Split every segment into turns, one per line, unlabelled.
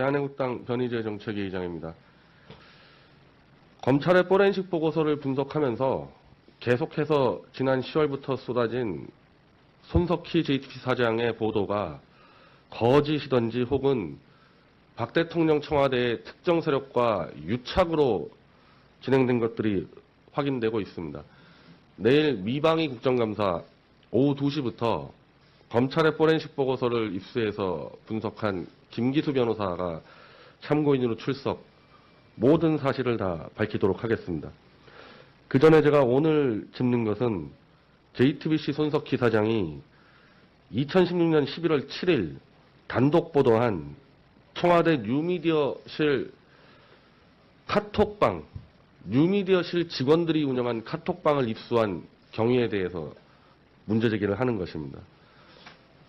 대한민국당 변희재 정책위의장입니다. 검찰의 포렌식 보고서를 분석하면서 계속해서 지난 10월부터 쏟아진 손석희 JTBC 사장의 보도가 거짓이든지 혹은 박 대통령 청와대의 특정 세력과 유착으로 진행된 것들이 확인되고 있습니다. 내일 미방위 국정감사 오후 2시부터 검찰의 포렌식 보고서를 입수해서 분석한 김기수 변호사가 참고인으로 출석, 모든 사실을 다 밝히도록 하겠습니다. 그 전에 제가 오늘 짚는 것은 JTBC 손석희 사장이 2016년 11월 7일 단독 보도한 청와대 뉴미디어실 카톡방, 뉴미디어실 직원들이 운영한 카톡방을 입수한 경위에 대해서 문제제기를 하는 것입니다.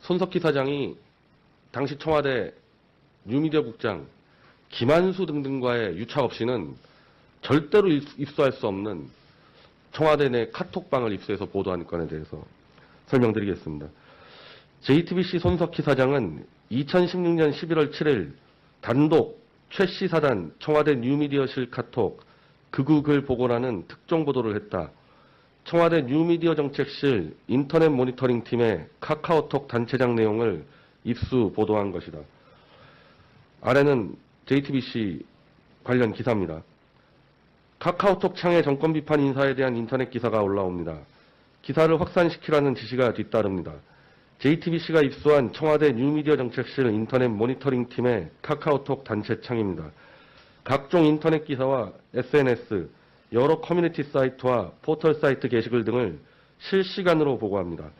손석희 사장이 당시 청와대 뉴미디어 국장 김한수 등등과의 유착 없이는 절대로 입수할 수 없는 청와대 내 카톡방을 입수해서 보도한 건에 대해서 설명드리겠습니다. JTBC 손석희 사장은 2016년 11월 7일 단독 최씨 사단 청와대 뉴미디어실 카톡 극우글 보고라는 특종 보도를 했다. 청와대 뉴미디어 정책실 인터넷 모니터링 팀의 카카오톡 단체장 내용을 입수 보도한 것이다. 아래는 JTBC 관련 기사입니다. 카카오톡 창의 정권 비판 인사에 대한 인터넷 기사가 올라옵니다. 기사를 확산시키라는 지시가 뒤따릅니다. JTBC가 입수한 청와대 뉴미디어 정책실 인터넷 모니터링 팀의 카카오톡 단체 창입니다. 각종 인터넷 기사와 SNS, 여러 커뮤니티 사이트와 포털 사이트 게시글 등을 실시간으로 보고합니다.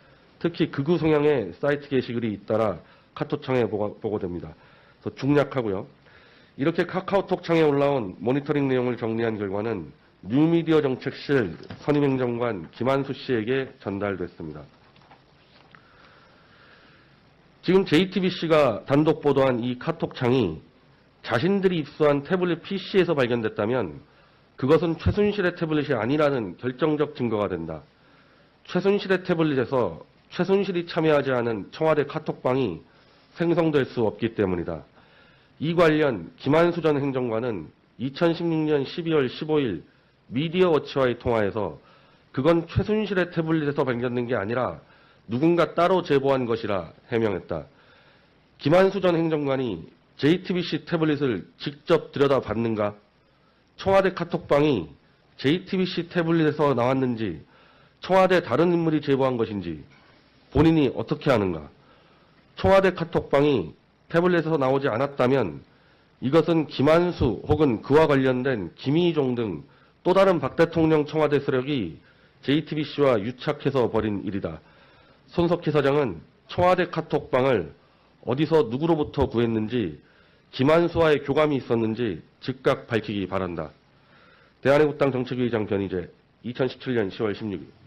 특히 극우 성향의 사이트 게시글이 잇따라 카톡창에 보고됩니다. 그래서 중략하고요. 이렇게 카카오톡 창에 올라온 모니터링 내용을 정리한 결과는 뉴미디어 정책실 선임행정관 김한수 씨에게 전달됐습니다. 지금 JTBC가 단독 보도한 이 카톡창이 자신들이 입수한 태블릿 PC에서 발견됐다면 그것은 최순실의 태블릿이 아니라는 결정적 증거가 된다. 최순실의 태블릿에서 최순실이 참여하지 않은 청와대 카톡방이 생성될 수 없기 때문이다. 이 관련 김한수 전 행정관은 2016년 12월 15일 미디어워치와의 통화에서 그건 최순실의 태블릿에서 발견된 게 아니라 누군가 따로 제보한 것이라 해명했다. 김한수 전 행정관이 JTBC 태블릿을 직접 들여다봤는가? 청와대 카톡방이 JTBC 태블릿에서 나왔는지 청와대 다른 인물이 제보한 것인지 본인이 어떻게 아는가? 청와대 카톡방이 태블릿에서 나오지 않았다면 이것은 김한수 혹은 그와 관련된 김희종 등 또 다른 박 대통령 청와대 세력이 JTBC와 유착해서 벌인 일이다. 손석희 사장은 청와대 카톡방을 어디서 누구로부터 구했는지 김한수와의 교감이 있었는지 즉각 밝히기 바란다. 대한민국당 정책위의장 변희재 2017년 10월 16일.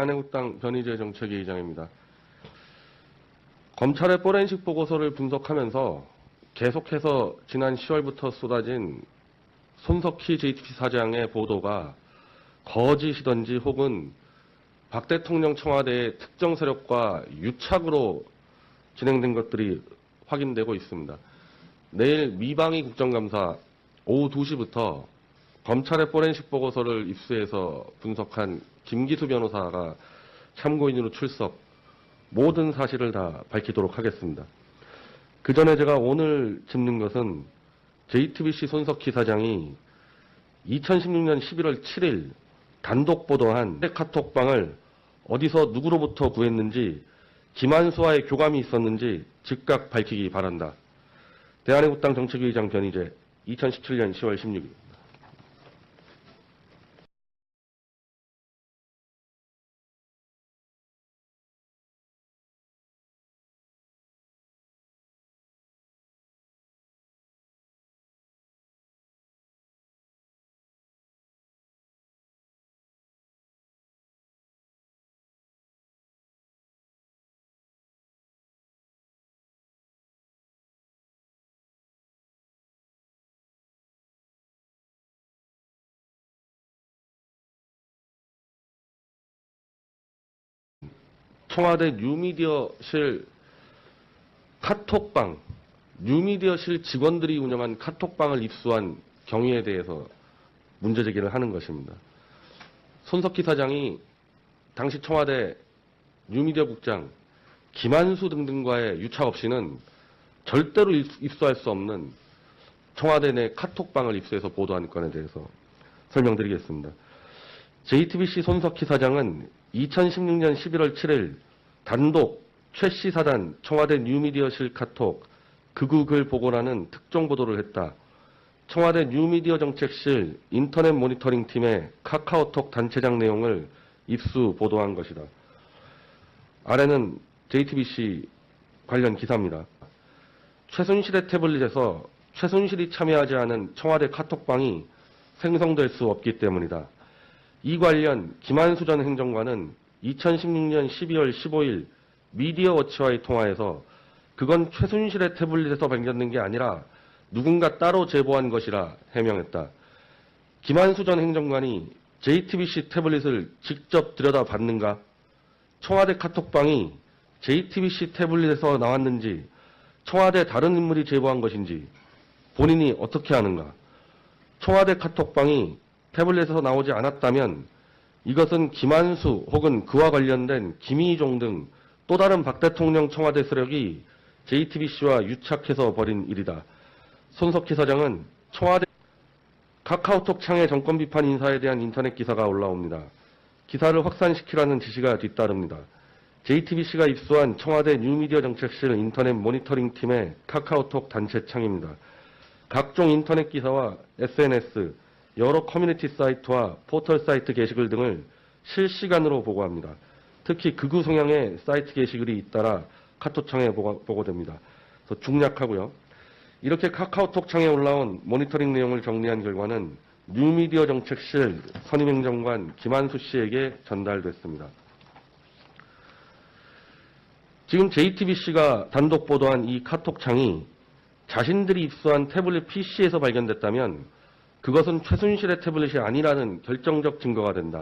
대한민국당 변희재 정책위의장입니다. 검찰의 포렌식 보고서를 분석하면서 계속해서 지난 10월부터 쏟아진 손석희 JTBC 사장의 보도가 거짓이든지 혹은 박 대통령 청와대의 특정 세력과 유착으로 진행된 것들이 확인되고 있습니다. 내일 미방위 국정감사 오후 2시부터 검찰의 포렌식 보고서를 입수해서 분석한 김기수 변호사가 참고인으로 출석, 모든 사실을 다 밝히도록 하겠습니다. 그 전에 제가 오늘 짚는 것은 JTBC 손석희 사장이 2016년 11월 7일 단독 보도한 카톡방을 어디서 누구로부터 구했는지, 김한수와의 교감이 있었는지 즉각 밝히기 바란다. 대한민국당 정책위의장 변희재, 2017년 10월 16일. 청와대 뉴미디어실 카톡방, 뉴미디어실 직원들이 운영한 카톡방을 입수한 경위에 대해서 문제 제기를 하는 것입니다. 손석희 사장이 당시 청와대 뉴미디어 국장 김한수 등등과의 유착 없이는 절대로 입수할 수 없는 청와대 내 카톡방을 입수해서 보도한 건에 대해서 설명드리겠습니다. JTBC 손석희 사장은 2016년 11월 7일 단독 최씨 사단 청와대 뉴미디어실 카톡 극우글 보고라는 특종 보도를 했다. 청와대 뉴미디어 정책실 인터넷 모니터링 팀의 카카오톡 단체장 내용을 입수 보도한 것이다. 아래는 JTBC 관련 기사입니다. 최순실의 태블릿에서 최순실이 참여하지 않은 청와대 카톡방이 생성될 수 없기 때문이다. 이 관련 김한수 전 행정관은 2016년 12월 15일 미디어워치와의 통화에서 그건 최순실의 태블릿에서 발견된 게 아니라 누군가 따로 제보한 것이라 해명했다. 김한수 전 행정관이 JTBC 태블릿을 직접 들여다봤는가? 청와대 카톡방이 JTBC 태블릿에서 나왔는지, 청와대 다른 인물이 제보한 것인지 본인이 어떻게 아는가? 청와대 카톡방이 태블릿에서 나오지 않았다면 이것은 김한수 혹은 그와 관련된 김희종 등 또 다른 박 대통령 청와대 세력이 JTBC와 유착해서 벌인 일이다. 손석희 사장은 청와대 카카오톡 창의 정권 비판 인사에 대한 인터넷 기사가 올라옵니다. 기사를 확산시키라는 지시가 뒤따릅니다. JTBC가 입수한 청와대 뉴미디어 정책실 인터넷 모니터링 팀의 카카오톡 단체 창입니다. 각종 인터넷 기사와 SNS, 여러 커뮤니티 사이트와 포털 사이트 게시글 등을 실시간으로 보고합니다. 특히 극우 성향의 사이트 게시글이 잇따라 카톡창에 보고됩니다. 그래서 중략하고요. 이렇게 카카오톡 창에 올라온 모니터링 내용을 정리한 결과는 뉴미디어 정책실 선임행정관 김한수 씨에게 전달됐습니다. 지금 JTBC가 단독 보도한 이 카톡창이 자신들이 입수한 태블릿 PC에서 발견됐다면 그것은 최순실의 태블릿이 아니라는 결정적 증거가 된다.